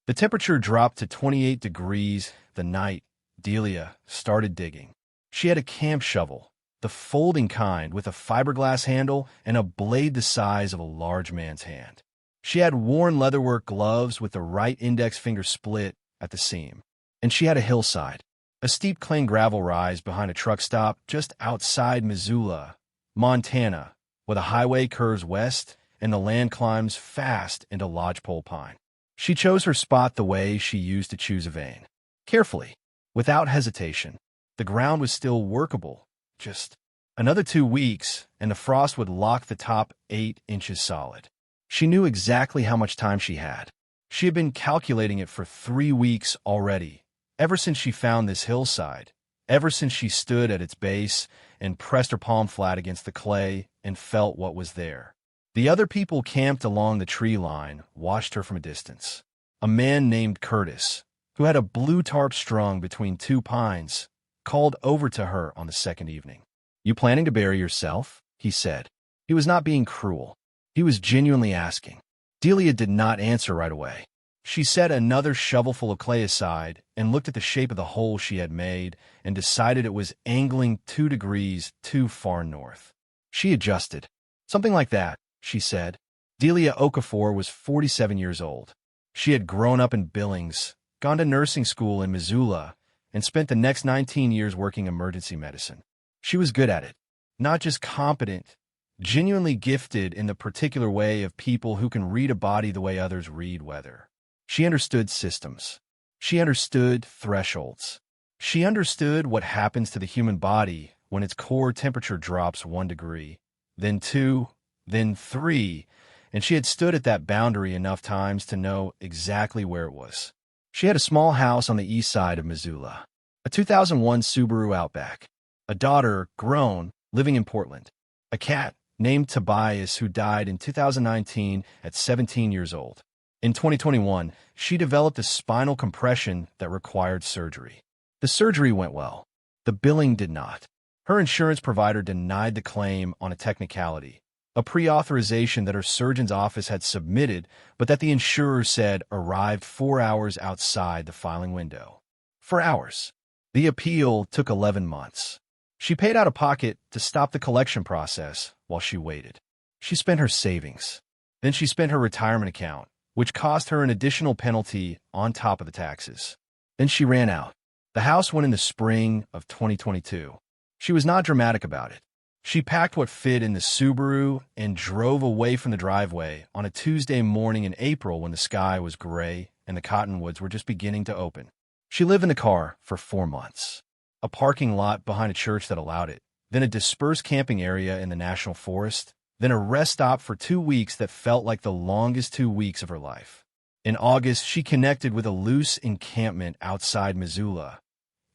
The temperature dropped to 28 degrees the night Delia started digging. She had a camp shovel, the folding kind with a fiberglass handle and a blade the size of a large man's hand. She had worn leatherwork gloves with the right index finger split at the seam. And she had a hillside, a steep clean gravel rise behind a truck stop just outside Missoula, Montana, where the highway curves west and the land climbs fast into lodgepole pine. She chose her spot the way she used to choose a vein. Carefully, without hesitation. The ground was still workable. Just another 2 weeks, and the frost would lock the top 8 inches solid. She knew exactly how much time she had. She had been calculating it for 3 weeks already, ever since she found this hillside, ever since she stood at its base and pressed her palm flat against the clay and felt what was there. The other people camped along the tree line watched her from a distance. A man named Curtis, who had a blue tarp strung between 2 pines, called over to her on the second evening. "You planning to bury yourself?" he said. He was not being cruel. He was genuinely asking. Delia did not answer right away. She set another shovelful of clay aside and looked at the shape of the hole she had made and decided it was angling 2 degrees too far north. She adjusted. "Something like that," she said. Delia Okafor was 47 years old. She had grown up in Billings, gone to nursing school in Missoula, and spent the next 19 years working emergency medicine. She was good at it, not just competent, genuinely gifted in the particular way of people who can read a body the way others read weather. She understood systems. She understood thresholds. She understood what happens to the human body when its core temperature drops 1 degree, then 2, then 3, and she had stood at that boundary enough times to know exactly where it was. She had a small house on the east side of Missoula, a 2001 Subaru Outback, a daughter, grown, living in Portland, a cat named Tobias who died in 2019 at 17 years old. In 2021, she developed a spinal compression that required surgery. The surgery went well. The billing did not. Her insurance provider denied the claim on a technicality, a pre-authorization that her surgeon's office had submitted, but that the insurer said arrived 4 hours outside the filing window. 4 hours. The appeal took 11 months. She paid out of pocket to stop the collection process while she waited. She spent her savings. Then she spent her retirement account, which cost her an additional penalty on top of the taxes. Then she ran out. The house went in the spring of 2022. She was not dramatic about it. She packed what fit in the Subaru and drove away from the driveway on a Tuesday morning in April when the sky was gray and the cottonwoods were just beginning to open. She lived in the car for 4 months. A parking lot behind a church that allowed it, then a dispersed camping area in the national forest, then a rest stop for 2 weeks that felt like the longest 2 weeks of her life. In August, she connected with a loose encampment outside Missoula.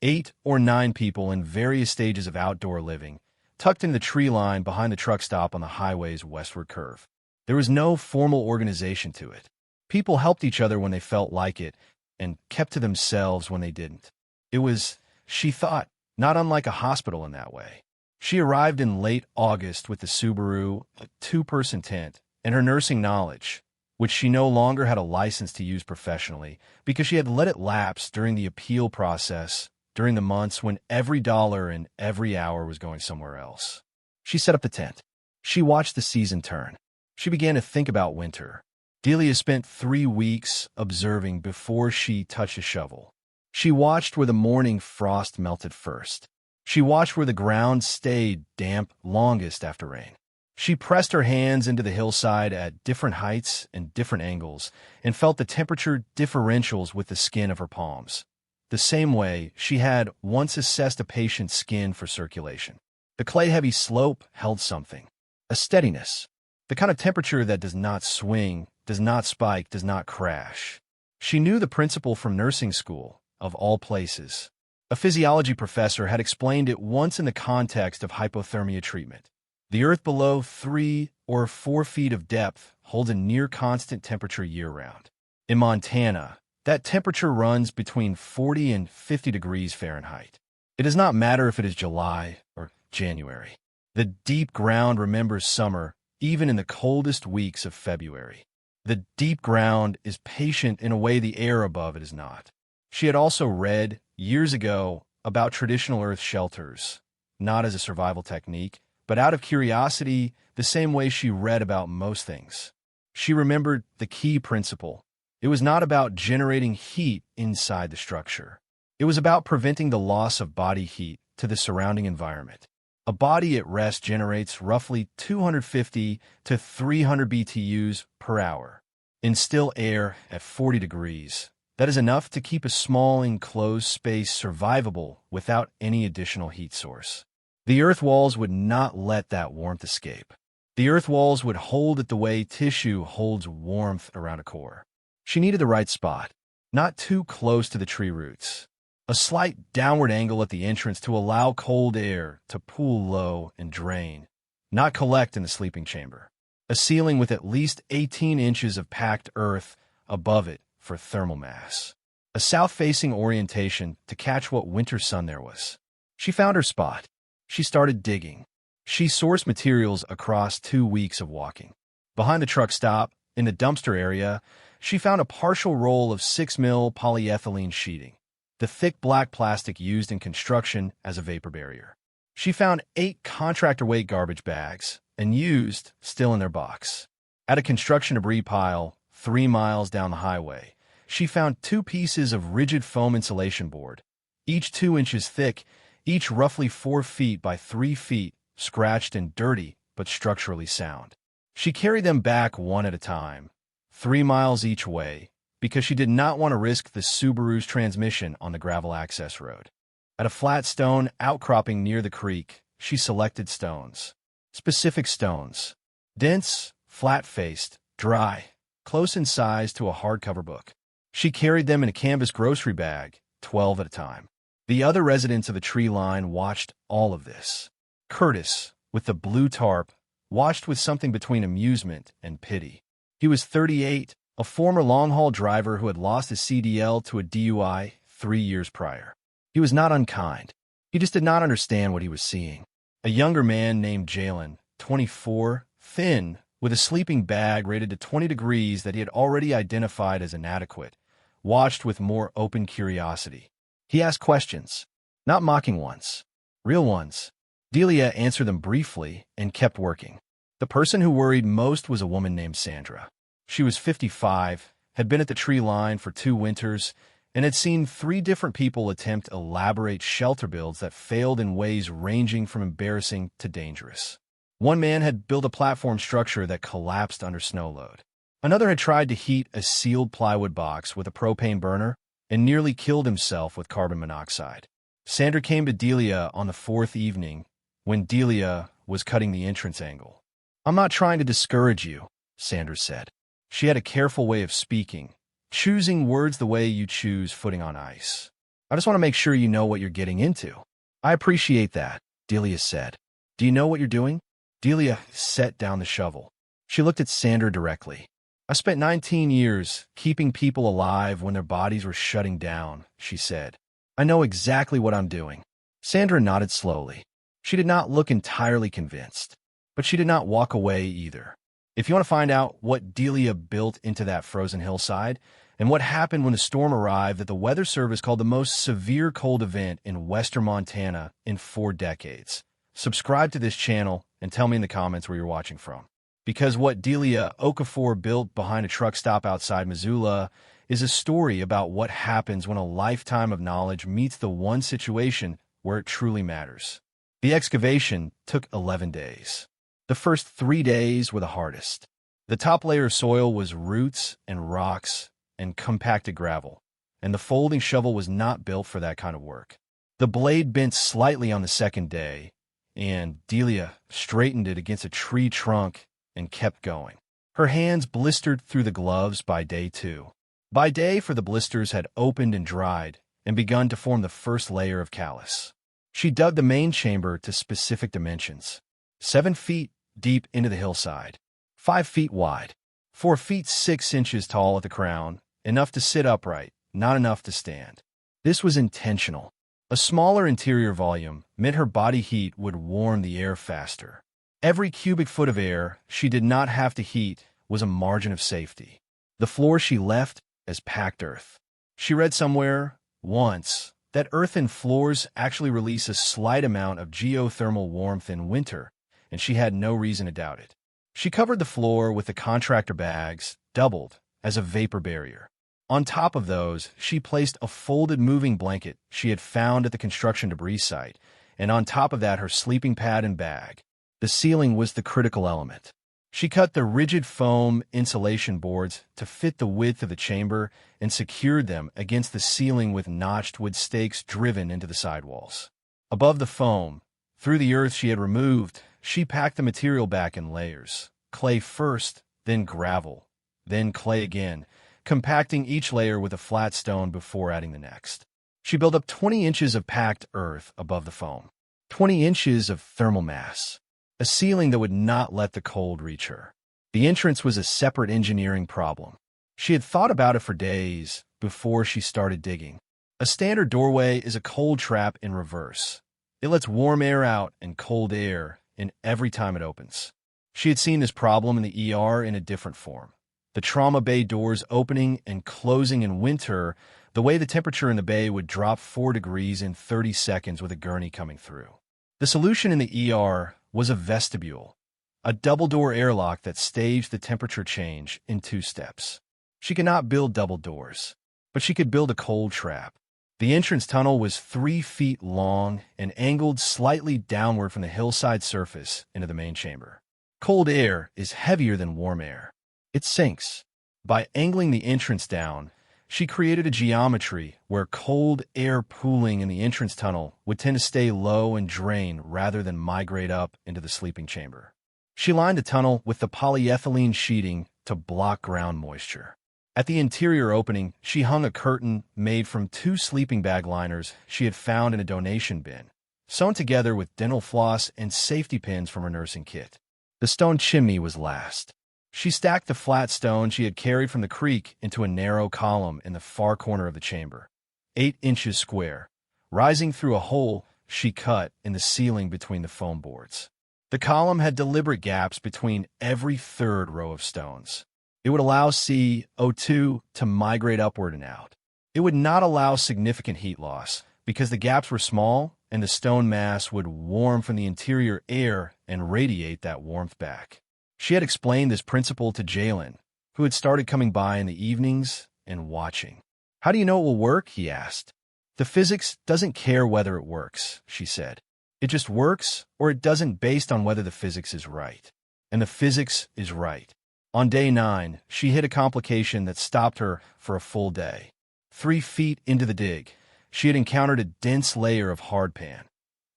8 or 9 people in various stages of outdoor living, tucked in the tree line behind the truck stop on the highway's westward curve. There was no formal organization to it. People helped each other when they felt like it and kept to themselves when they didn't. It was, she thought, not unlike a hospital in that way. She arrived in late August with the Subaru, a 2-person tent, and her nursing knowledge, which she no longer had a license to use professionally because she had let it lapse during the appeal process during the months when every dollar and every hour was going somewhere else. She set up the tent. She watched the season turn. She began to think about winter. Delia spent 3 weeks observing before she touched a shovel. She watched where the morning frost melted first. She watched where the ground stayed damp longest after rain. She pressed her hands into the hillside at different heights and different angles and felt the temperature differentials with the skin of her palms, the same way she had once assessed a patient's skin for circulation. The clay-heavy slope held something, a steadiness, the kind of temperature that does not swing, does not spike, does not crash. She knew the principle from nursing school, of all places. A physiology professor had explained it once in the context of hypothermia treatment. The earth below 3 or 4 feet of depth holds a near-constant temperature year-round. In Montana, that temperature runs between 40 and 50 degrees Fahrenheit. It does not matter if it is July or January. The deep ground remembers summer even in the coldest weeks of February. The deep ground is patient in a way the air above it is not. She had also read, years ago, about traditional earth shelters, not as a survival technique, but out of curiosity, the same way she read about most things. She remembered the key principle. It was not about generating heat inside the structure. It was about preventing the loss of body heat to the surrounding environment. A body at rest generates roughly 250 to 300 BTUs per hour. In still air at 40 degrees, that is enough to keep a small enclosed space survivable without any additional heat source. The earth walls would not let that warmth escape. The earth walls would hold it the way tissue holds warmth around a core. She needed the right spot, not too close to the tree roots. A slight downward angle at the entrance to allow cold air to pool low and drain, not collect in the sleeping chamber. A ceiling with at least 18 inches of packed earth above it for thermal mass. A south-facing orientation to catch what winter sun there was. She found her spot. She started digging. She sourced materials across 2 weeks of walking. Behind the truck stop, in the dumpster area, she found a partial roll of 6mm polyethylene sheeting, the thick black plastic used in construction as a vapor barrier. She found 8 contractor-weight garbage bags, and used, still in their box. At a construction debris pile 3 miles down the highway, she found 2 pieces of rigid foam insulation board, each 2 inches thick, each roughly 4 feet by 3 feet, scratched and dirty, but structurally sound. She carried them back one at a time, 3 miles each way, because she did not want to risk the Subaru's transmission on the gravel access road. At a flat stone outcropping near the creek, she selected stones. Specific stones. Dense, flat-faced, dry, close in size to a hardcover book. She carried them in a canvas grocery bag, 12 at a time. The other residents of the tree line watched all of this. Curtis, with the blue tarp, watched with something between amusement and pity. He was 38, a former long-haul driver who had lost his CDL to a DUI 3 years prior. He was not unkind. He just did not understand what he was seeing. A younger man named Jalen, 24, thin, with a sleeping bag rated to 20 degrees that he had already identified as inadequate, watched with more open curiosity. He asked questions, not mocking ones, real ones. Delia answered them briefly and kept working. The person who worried most was a woman named Sandra. She was 55, had been at the tree line for 2 winters, and had seen 3 different people attempt elaborate shelter builds that failed in ways ranging from embarrassing to dangerous. One man had built a platform structure that collapsed under snow load. Another had tried to heat a sealed plywood box with a propane burner and nearly killed himself with carbon monoxide. Sandra came to Delia on the 4th evening when Delia was cutting the entrance angle. "I'm not trying to discourage you," Sandra said. She had a careful way of speaking, choosing words the way you choose footing on ice. "I just want to make sure you know what you're getting into." "I appreciate that," Delia said. "Do you know what you're doing?" Delia set down the shovel. She looked at Sandra directly. "I spent 19 years keeping people alive when their bodies were shutting down," she said. "I know exactly what I'm doing." Sandra nodded slowly. She did not look entirely convinced, but she did not walk away either. If you want to find out what Delia built into that frozen hillside and what happened when the storm arrived that the Weather Service called the most severe cold event in western Montana in 4 decades, subscribe to this channel and tell me in the comments where you're watching from. Because what Delia Okafor built behind a truck stop outside Missoula is a story about what happens when a lifetime of knowledge meets the one situation where it truly matters. The excavation took 11 days. The first 3 days were the hardest. The top layer of soil was roots and rocks and compacted gravel, and the folding shovel was not built for that kind of work. The blade bent slightly on the 2nd day, and Delia straightened it against a tree trunk and kept going. Her hands blistered through the gloves by day 2. By day 4, the blisters had opened and dried and begun to form the first layer of callus. She dug the main chamber to specific dimensions, 7 feet deep into the hillside, 5 feet wide, 4 feet 6 inches tall at the crown, enough to sit upright, not enough to stand. This was intentional. A smaller interior volume meant her body heat would warm the air faster. Every cubic foot of air she did not have to heat was a margin of safety. The floor she left as packed earth. She read somewhere, once, that earthen floors actually release a slight amount of geothermal warmth in winter, and she had no reason to doubt it. She covered the floor with the contractor bags, doubled, as a vapor barrier. On top of those, she placed a folded moving blanket she had found at the construction debris site, and on top of that her sleeping pad and bag. The ceiling was the critical element. She cut the rigid foam insulation boards to fit the width of the chamber and secured them against the ceiling with notched wood stakes driven into the sidewalls. Above the foam, through the earth she had removed, she packed the material back in layers. Clay first, then gravel, then clay again, compacting each layer with a flat stone before adding the next. She built up 20 inches of packed earth above the foam, 20 inches of thermal mass, a ceiling that would not let the cold reach her. The entrance was a separate engineering problem. She had thought about it for days before she started digging. A standard doorway is a cold trap in reverse. It lets warm air out and cold air in every time it opens. She had seen this problem in the ER in a different form. The trauma bay doors opening and closing in winter, the way the temperature in the bay would drop 4 degrees in 30 seconds with a gurney coming through. The solution in the ER was a vestibule, a double-door airlock that staged the temperature change in 2 steps. She could not build double doors, but she could build a cold trap. The entrance tunnel was 3 feet long and angled slightly downward from the hillside surface into the main chamber. Cold air is heavier than warm air. It sinks. By angling the entrance down, she created a geometry where cold air pooling in the entrance tunnel would tend to stay low and drain rather than migrate up into the sleeping chamber. She lined the tunnel with the polyethylene sheeting to block ground moisture. At the interior opening, she hung a curtain made from 2 sleeping bag liners she had found in a donation bin, sewn together with dental floss and safety pins from her nursing kit. The stone chimney was last. She stacked the flat stone she had carried from the creek into a narrow column in the far corner of the chamber, 8 inches square, rising through a hole she cut in the ceiling between the foam boards. The column had deliberate gaps between every 3rd row of stones. It would allow CO2 to migrate upward and out. It would not allow significant heat loss because the gaps were small and the stone mass would warm from the interior air and radiate that warmth back. She had explained this principle to Jalen, who had started coming by in the evenings and watching. "How do you know it will work?" he asked. "The physics doesn't care whether it works," she said. "It just works or it doesn't based on whether the physics is right." And the physics is right. On day 9, she hit a complication that stopped her for a full day. 3 feet into the dig, she had encountered a dense layer of hardpan,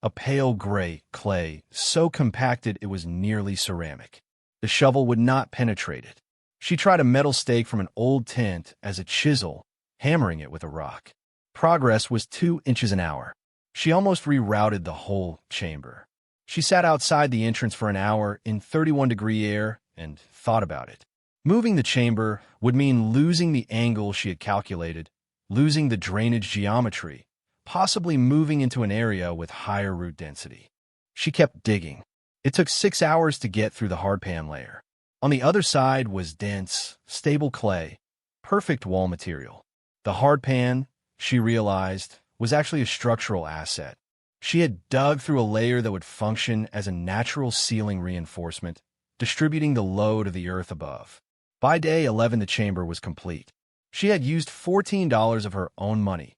a pale gray clay so compacted it was nearly ceramic. The shovel would not penetrate it. She tried a metal stake from an old tent as a chisel, hammering it with a rock. Progress was 2 inches an hour. She almost rerouted the whole chamber. She sat outside the entrance for an hour in 31-degree air and thought about it. Moving the chamber would mean losing the angle she had calculated, losing the drainage geometry, possibly moving into an area with higher root density. She kept digging. It took 6 hours to get through the hardpan layer. On the other side was dense, stable clay, perfect wall material. The hardpan, she realized, was actually a structural asset. She had dug through a layer that would function as a natural ceiling reinforcement, distributing the load of the earth above. By day 11, the chamber was complete. She had used $14 of her own money,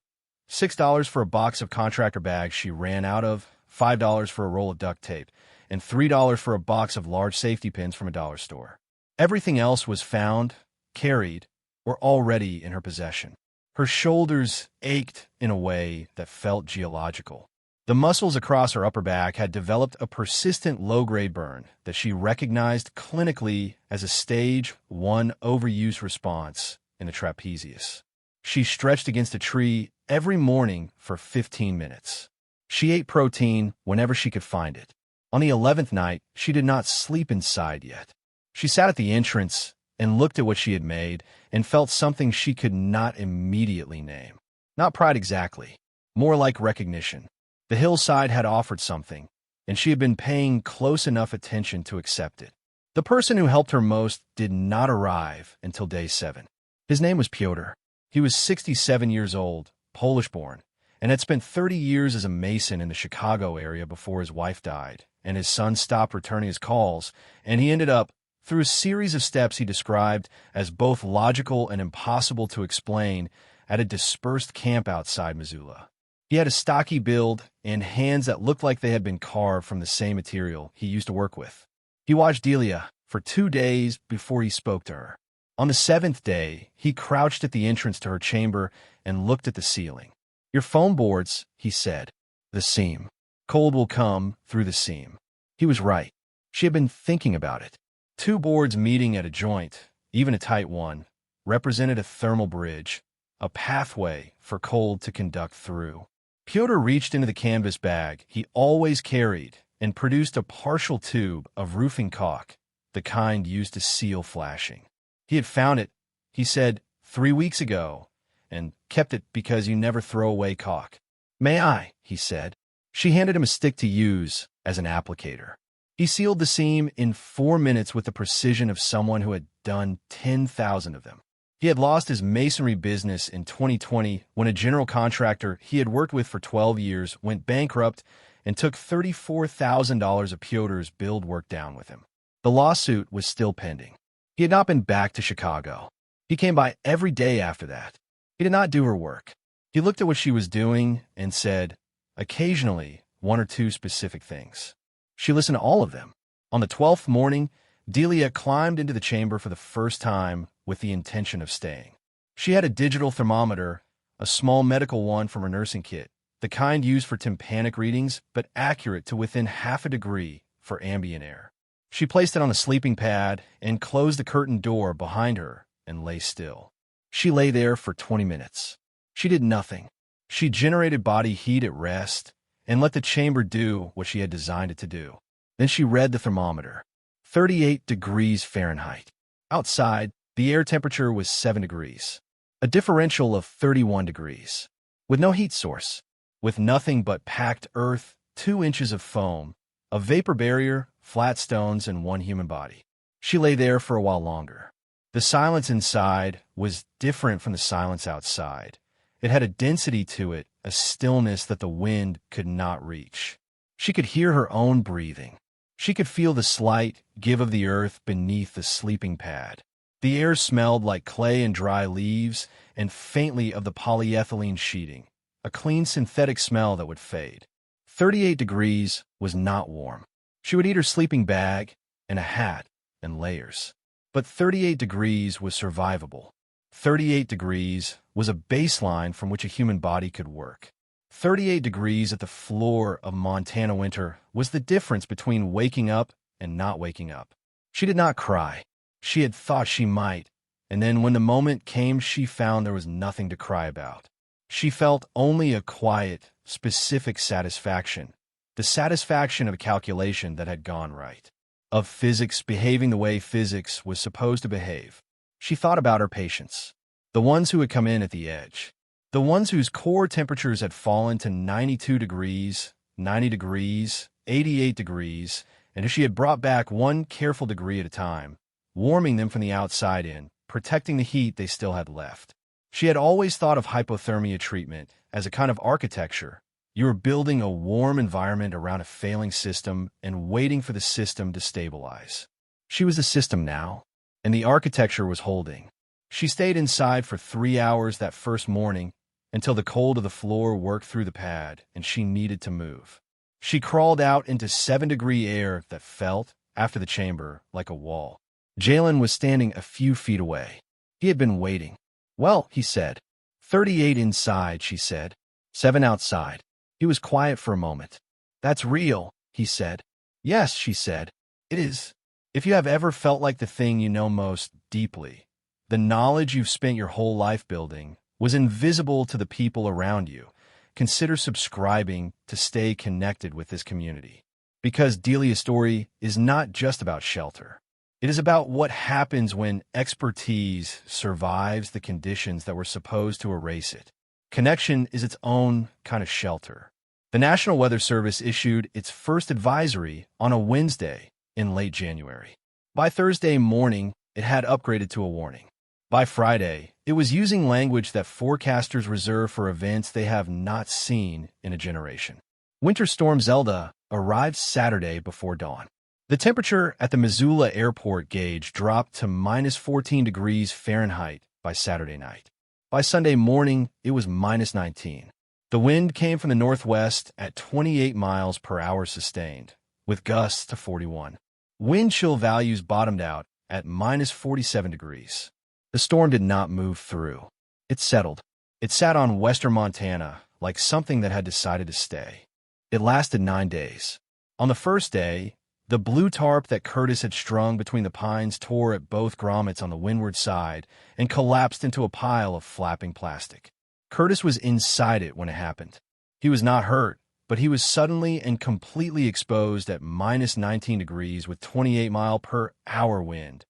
$6 for a box of contractor bags she ran out of, $5 for a roll of duct tape, and $3 for a box of large safety pins from a dollar store. Everything else was found, carried, or already in her possession. Her shoulders ached in a way that felt geological. The muscles across her upper back had developed a persistent low-grade burn that she recognized clinically as a stage 1 overuse response in the trapezius. She stretched against a tree every morning for 15 minutes. She ate protein whenever she could find it. On the 11th night, she did not sleep inside yet. She sat at the entrance and looked at what she had made and felt something she could not immediately name. Not pride exactly, more like recognition. The Hillside had offered something, and she had been paying close enough attention to accept it. The person who helped her most did not arrive until day 7. His name was Piotr. He was 67 years old, Polish-born, and had spent 30 years as a mason in the Chicago area before his wife died, and his son stopped returning his calls, and he ended up, through a series of steps he described as both logical and impossible to explain, at a dispersed camp outside Missoula. He had a stocky build and hands that looked like they had been carved from the same material he used to work with. He watched Delia for 2 days before he spoke to her. On the 7th day, he crouched at the entrance to her chamber and looked at the ceiling. "Your foam boards," he said. "The seam. Cold will come through the seam." He was right. She had been thinking about it. 2 boards meeting at a joint, even a tight one, represented a thermal bridge, a pathway for cold to conduct through. Piotr reached into the canvas bag he always carried and produced a partial tube of roofing caulk, the kind used to seal flashing. He had found it, he said, 3 weeks ago, and kept it because you never throw away caulk. "May I?" he said. She handed him a stick to use as an applicator. He sealed the seam in 4 minutes with the precision of someone who had done 10,000 of them. He had lost his masonry business in 2020 when a general contractor he had worked with for 12 years went bankrupt and took $34,000 of Piotr's build work down with him. The lawsuit was still pending. He had not been back to Chicago. He came by every day after that. He did not do her work. He looked at what she was doing and said, occasionally, 1 or 2 specific things. She listened to all of them. On the 12th morning, Delia climbed into the chamber for the first time with the intention of staying. She had a digital thermometer, a small medical one from her nursing kit, the kind used for tympanic readings, but accurate to within half a degree for ambient air. She placed it on the sleeping pad and closed the curtain door behind her and lay still. She lay there for 20 minutes. She did nothing. She generated body heat at rest and let the chamber do what she had designed it to do. Then she read the thermometer. 38 degrees Fahrenheit. Outside, the air temperature was 7 degrees. A differential of 31 degrees. With no heat source. With nothing but packed earth, 2 inches of foam, a vapor barrier, flat stones, and 1 human body. She lay there for a while longer. The silence inside was different from the silence outside. It had a density to it, a stillness that the wind could not reach. She could hear her own breathing. She could feel the slight give of the earth beneath the sleeping pad. The air smelled like clay and dry leaves, and faintly of the polyethylene sheeting, a clean synthetic smell that would fade. 38 degrees was not warm. She would eat her sleeping bag and a hat and layers. But 38 degrees was survivable. 38 degrees was a baseline from which a human body could work. 38 degrees at the floor of Montana winter was the difference between waking up and not waking up. She did not cry. She had thought she might, and then when the moment came, she found there was nothing to cry about. She felt only a quiet, specific satisfaction, the satisfaction of a calculation that had gone right, of physics behaving the way physics was supposed to behave. She thought about her patients, the ones who had come in at the edge, the ones whose core temperatures had fallen to 92 degrees, 90 degrees, 88 degrees, and if she had brought back 1 careful degree at a time, warming them from the outside in, protecting the heat they still had left. She had always thought of hypothermia treatment as a kind of architecture. You were building a warm environment around a failing system and waiting for the system to stabilize. She was the system now, and the architecture was holding. She stayed inside for 3 hours that first morning until the cold of the floor worked through the pad and she needed to move. She crawled out into 7-degree air that felt, after the chamber, like a wall. Jalen was standing a few feet away. He had been waiting. "Well," he said. 38 inside, she said. 7 outside. He was quiet for a moment. "That's real," he said. "Yes," she said. "It is. If you have ever felt like the thing you know most deeply, the knowledge you've spent your whole life building, was invisible to the people around you, consider subscribing to stay connected with this community. Because Delia's story is not just about shelter. It is about what happens when expertise survives the conditions that were supposed to erase it. Connection is its own kind of shelter. The National Weather Service issued its first advisory on a Wednesday in late January. By Thursday morning, it had upgraded to a warning. By Friday, it was using language that forecasters reserve for events they have not seen in a generation. Winter Storm Zelda arrived Saturday before dawn. The temperature at the Missoula airport gauge dropped to minus 14 degrees Fahrenheit by Saturday night. By Sunday morning, it was minus 19. The wind came from the northwest at 28 miles per hour sustained, with gusts to 41. Wind chill values bottomed out at minus 47 degrees. The storm did not move through. It settled. It sat on western Montana like something that had decided to stay. It lasted 9 days. On the first day, the blue tarp that Curtis had strung between the pines tore at both grommets on the windward side and collapsed into a pile of flapping plastic. Curtis was inside it when it happened. He was not hurt, but he was suddenly and completely exposed at minus 19 degrees with 28-mile-per-hour wind,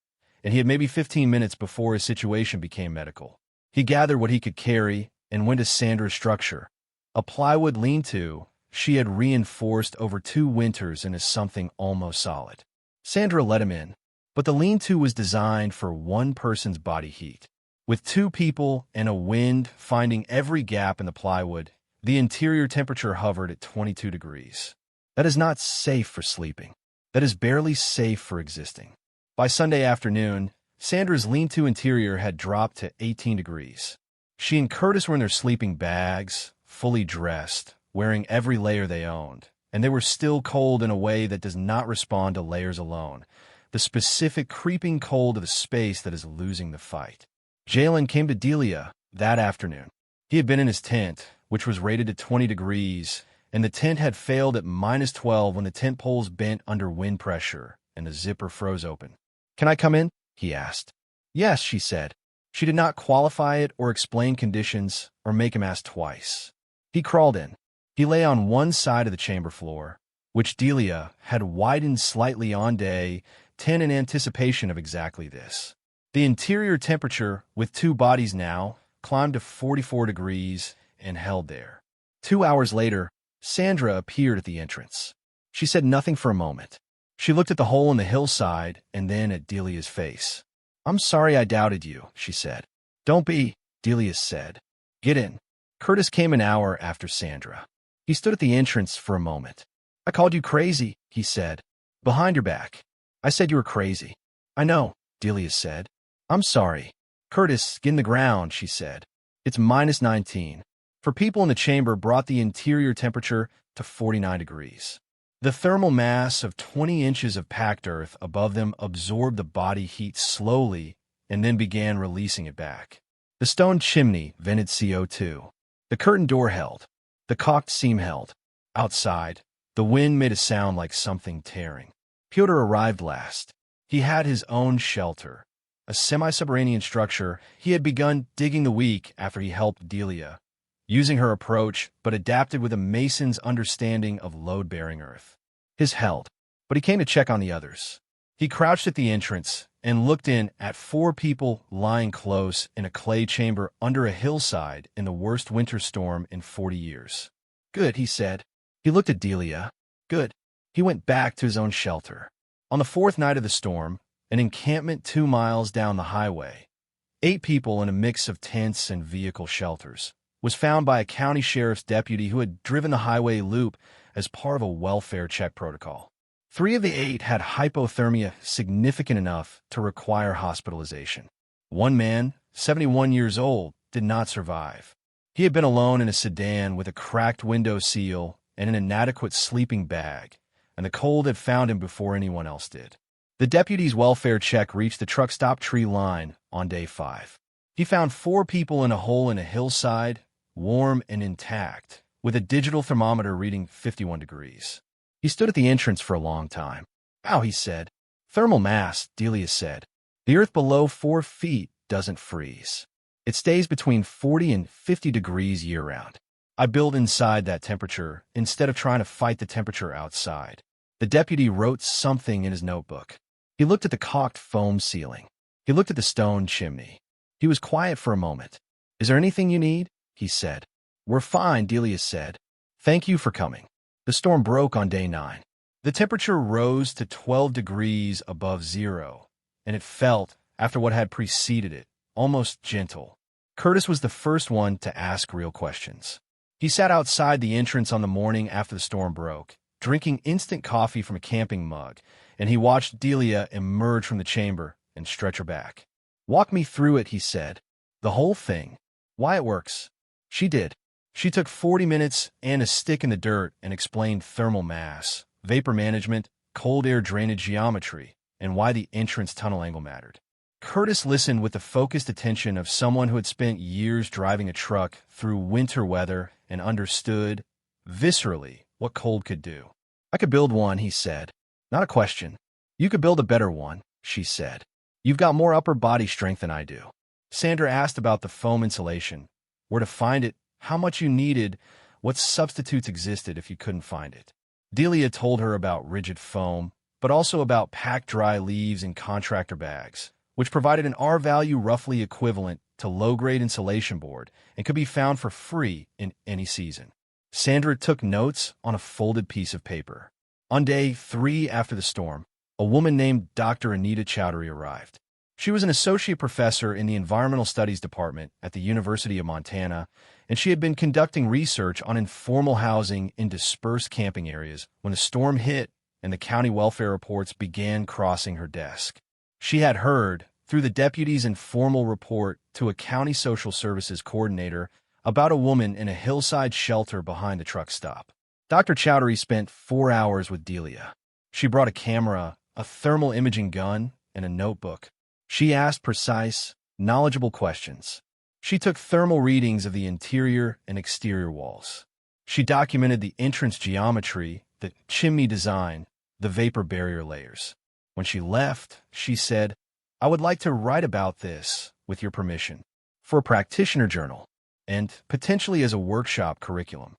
and he had maybe 15 minutes before his situation became medical. He gathered what he could carry and went to Sandra's structure, a plywood lean-to she had reinforced over 2 winters into something almost solid. Sandra let him in, but the lean-to was designed for one person's body heat. With 2 people and a wind finding every gap in the plywood, the interior temperature hovered at 22 degrees. That is not safe for sleeping. That is barely safe for existing. By Sunday afternoon, Sandra's lean-to interior had dropped to 18 degrees. She and Curtis were in their sleeping bags, fully dressed, wearing every layer they owned, and they were still cold in a way that does not respond to layers alone, the specific creeping cold of a space that is losing the fight. Jalen came to Delia that afternoon. He had been in his tent, which was rated to 20 degrees, and the tent had failed at minus 12 when the tent poles bent under wind pressure and the zipper froze open. "Can I come in?" he asked. "Yes," she said. She did not qualify it or explain conditions or make him ask twice. He crawled in. He lay on one side of the chamber floor, which Delia had widened slightly on day 10 in anticipation of exactly this. The interior temperature, with 2 bodies now, climbed to 44 degrees and held there. 2 hours later, Sandra appeared at the entrance. She said nothing for a moment. She looked at the hole in the hillside and then at Delia's face. "I'm sorry I doubted you," she said. "Don't be," Delia said. "Get in." Curtis came an hour after Sandra. He stood at the entrance for a moment. "I called you crazy," he said. "Behind your back. I said you were crazy." "I know," Delia said. "I'm sorry." "Curtis, get in the ground," she said. "It's minus 19. For people in the chamber brought the interior temperature to 49 degrees. The thermal mass of 20 inches of packed earth above them absorbed the body heat slowly and then began releasing it back. The stone chimney vented CO2. The curtain door held. The caulked seam held. Outside, the wind made a sound like something tearing. Pyotr arrived last. He had his own shelter, a semi-subterranean structure he had begun digging the week after he helped Delia, using her approach but adapted with a mason's understanding of load-bearing earth. His held, but he came to check on the others. He crouched at the entrance and looked in at 4 people lying close in a clay chamber under a hillside in the worst winter storm in 40 years. "Good," he said. He looked at Delia. "Good." He went back to his own shelter. On the 4th night of the storm, an encampment 2 miles down the highway, 8 people in a mix of tents and vehicle shelters, was found by a county sheriff's deputy who had driven the highway loop as part of a welfare check protocol. 3 of the 8 had hypothermia significant enough to require hospitalization. One man, 71 years old, did not survive. He had been alone in a sedan with a cracked window seal and an inadequate sleeping bag, and the cold had found him before anyone else did. The deputy's welfare check reached the truck stop tree line on day 5. He found 4 people in a hole in a hillside, warm and intact, with a digital thermometer reading 51 degrees. He stood at the entrance for a long time. "Wow," he said. "Thermal mass," Delia said. "The earth below 4 feet doesn't freeze. It stays between 40 and 50 degrees year-round. I build inside that temperature instead of trying to fight the temperature outside." The deputy wrote something in his notebook. He looked at the caulked foam ceiling. He looked at the stone chimney. He was quiet for a moment. "Is there anything you need?" he said. "We're fine," Delia said. "Thank you for coming." The storm broke on day 9. The temperature rose to 12 degrees above zero, and it felt, after what had preceded it, almost gentle. Curtis was the first one to ask real questions. He sat outside the entrance on the morning after the storm broke, drinking instant coffee from a camping mug, and he watched Delia emerge from the chamber and stretch her back. "Walk me through it," he said. "The whole thing. Why it works." She did. She took 40 minutes and a stick in the dirt and explained thermal mass, vapor management, cold air drainage geometry, and why the entrance tunnel angle mattered. Curtis listened with the focused attention of someone who had spent years driving a truck through winter weather and understood, viscerally, what cold could do. "I could build one," he said. "Not a question." "You could build a better one," she said. "You've got more upper body strength than I do." Sandra asked about the foam insulation, where to find it, how much you needed, what substitutes existed if you couldn't find it. Delia told her about rigid foam, but also about packed dry leaves in contractor bags, which provided an R value roughly equivalent to low-grade insulation board and could be found for free in any season. Sandra took notes on a folded piece of paper. On day 3 after the storm, a woman named Dr. Anita Chowdhury arrived. She was an associate professor in the Environmental Studies Department at the University of Montana, and she had been conducting research on informal housing in dispersed camping areas when the storm hit and the county welfare reports began crossing her desk. She had heard, through the deputy's informal report to a county social services coordinator, about a woman in a hillside shelter behind the truck stop. Dr. Chowdhury spent 4 hours with Delia. She brought a camera, a thermal imaging gun, and a notebook. She asked precise, knowledgeable questions. She took thermal readings of the interior and exterior walls. She documented the entrance geometry, the chimney design, the vapor barrier layers. When she left, she said, "I would like to write about this, with your permission, for a practitioner journal, and potentially as a workshop curriculum."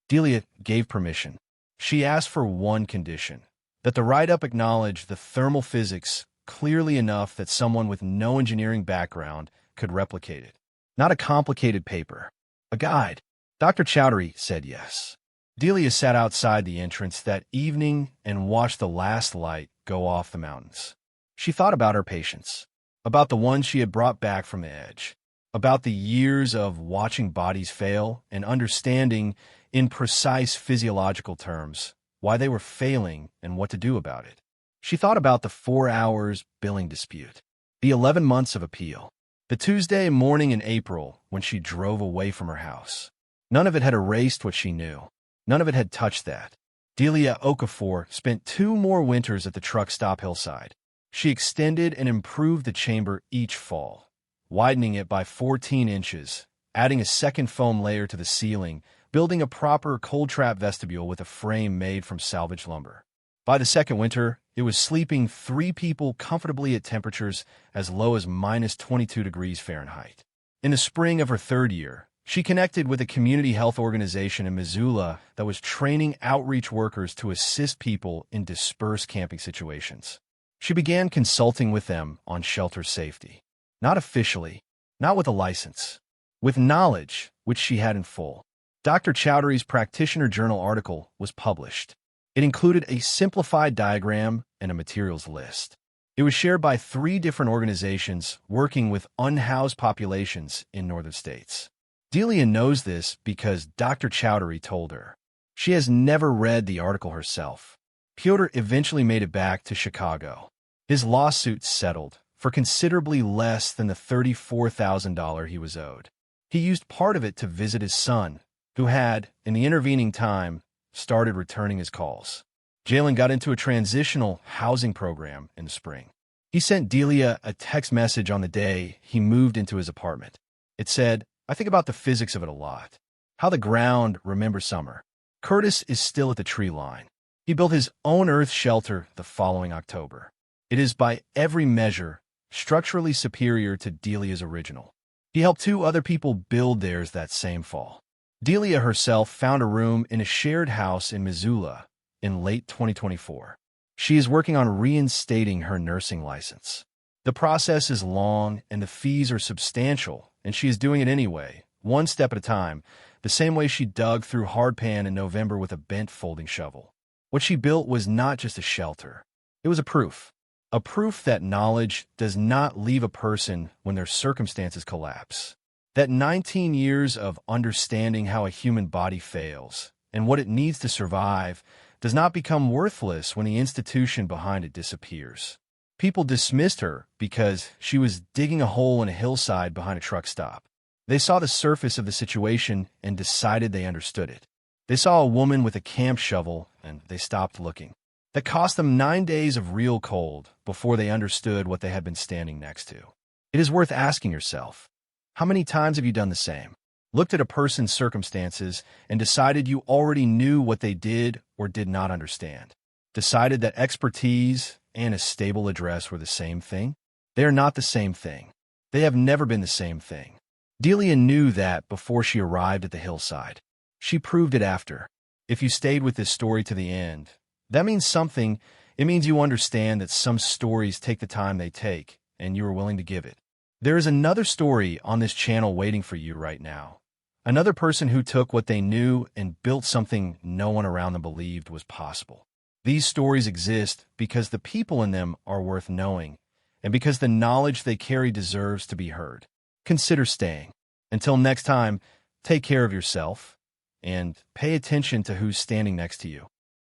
Delia gave permission. She asked for one condition, that the write-up acknowledge the thermal physics clearly enough that someone with no engineering background could replicate it. Not a complicated paper. A guide. Dr. Chowdhury said yes. Delia sat outside the entrance that evening and watched the last light go off the mountains. She thought about her patients, about the ones she had brought back from the edge, about the years of watching bodies fail and understanding, in precise physiological terms, why they were failing and what to do about it. She thought about the 4 hours billing dispute, the 11 months of appeal, the Tuesday morning in April when she drove away from her house. None of it had erased what she knew. None of it had touched that. Delia Okafor spent 2 more winters at the truck stop Hillside. She extended and improved the chamber each fall, widening it by 14 inches, adding a second foam layer to the ceiling, building a proper cold trap vestibule with a frame made from salvaged lumber. By the second winter, it was sleeping 3 people comfortably at temperatures as low as -22 degrees Fahrenheit. In the spring of her 3rd year, she connected with a community health organization in Missoula that was training outreach workers to assist people in dispersed camping situations. She began consulting with them on shelter safety. Not officially, not with a license, with knowledge, which she had in full. Dr. Chowdhury's Practitioner Journal article was published. It included a simplified diagram and a materials list. It was shared by 3 different organizations working with unhoused populations in northern states. Delia knows this because Dr. Chowdhury told her. She has never read the article herself. Piotr eventually made it back to Chicago. His lawsuit settled for considerably less than the $34,000 he was owed. He used part of it to visit his son, who had, in the intervening time, started returning his calls. Jalen got into a transitional housing program in the spring. He sent Delia a text message on the day he moved into his apartment. It said, "I think about the physics of it a lot. How the ground remembers summer. Curtis is still at the tree line. He built his own earth shelter the following October. It is by every measure structurally superior to Delia's original. He helped 2 other people build theirs that same fall." Delia herself found a room in a shared house in Missoula in late 2024. She is working on reinstating her nursing license. The process is long and the fees are substantial, and she is doing it anyway, one step at a time, the same way she dug through hardpan in November with a bent folding shovel. What she built was not just a shelter. It was a proof. A proof that knowledge does not leave a person when their circumstances collapse. That 19 years of understanding how a human body fails and what it needs to survive does not become worthless when the institution behind it disappears. People dismissed her because she was digging a hole in a hillside behind a truck stop. They saw the surface of the situation and decided they understood it. They saw a woman with a camp shovel and they stopped looking. That cost them 9 days of real cold before they understood what they had been standing next to. It is worth asking yourself, how many times have you done the same? Looked at a person's circumstances and decided you already knew what they did or did not understand. Decided that expertise and a stable address were the same thing? They are not the same thing. They have never been the same thing. Delia knew that before she arrived at the hillside. She proved it after. If you stayed with this story to the end, that means something. It means you understand that some stories take the time they take, and you are willing to give it. There is another story on this channel waiting for you right now. Another person who took what they knew and built something no one around them believed was possible. These stories exist because the people in them are worth knowing, and because the knowledge they carry deserves to be heard. Consider staying. Until next time, take care of yourself, and pay attention to who's standing next to you.